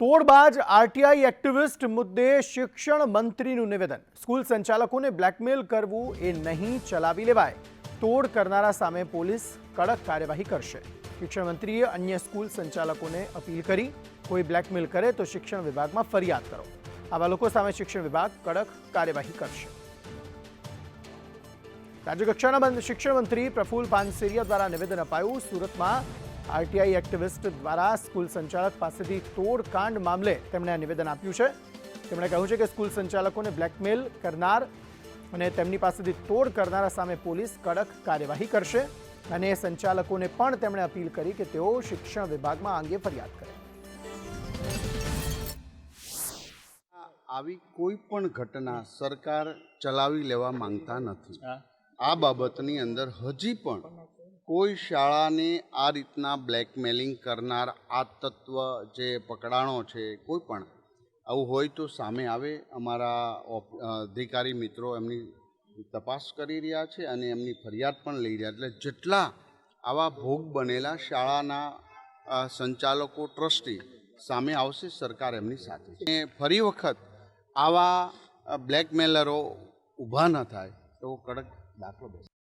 તોડબાજ RTI activist મુદ્દે શિક્ષણ મંત્રીનું નિવેદન। સ્કૂલ સંચાલકોને બ્લેકમેલ કરવું એ નહીં ચલાવી લેવાય। તોડ કરનારા સામે પોલીસ કડક કાર્યવાહી કરશે। શિક્ષણ મંત્રીએ અન્ય સ્કૂલ સંચાલકોને અપીલ કરી, કોઈ બ્લેકમેલ કરે તો શિક્ષણ વિભાગમાં ફરિયાદ કરો। આવા લોકો સામે શિક્ષણ વિભાગ કડક કાર્યવાહી કરશે। રાજ્યકક્ષાના શિક્ષણ મંત્રી પ્રફુલ પાનસેરિયા દ્વારા નિવેદન અપાયું। સુરતમાં આરટીઆઈ એક્ટિવિસ્ટ દ્વારા સ્કૂલ સંચાલક પાસેથી તોડકાંડ મામલે તેમણે આ નિવેદન આપ્યું છે। તેમણે કહ્યું છે કે સ્કૂલ સંચાલકોને બ્લેકમેલ કરનાર અને તેમની પાસેથી તોડ કરનારા સામે પોલીસ કડક કાર્યવાહી કરશે અને સંચાલકોને પણ તેમણે અપીલ કરી કે તેઓ શિક્ષણ વિભાગમાં આ અંગે ફરિયાદ કરે। આવી કોઈ પણ ઘટના સરકાર ચલાવી લેવા માંગતા નથી। આ બાબતની અંદર હજી પણ કોઈ શાળાને આ રીતના બ્લેકમેલિંગ કરનાર આ તત્વ જે પકડાણો છે, કોઈ પણ આવું હોય તો સામે આવે। અમારા અધિકારી મિત્રો એમની તપાસ કરી રહ્યા છે અને એમની ફરિયાદ પણ લઈ રહ્યા। એટલે જેટલા આવા ભોગ બનેલા શાળાના સંચાલકો, ટ્રસ્ટી સામે આવશે, સરકાર એમની સાથે છે। ફરી વખત આવા બ્લેકમેલરો ઊભા ન થાય તો કડક દાખલો બેસે।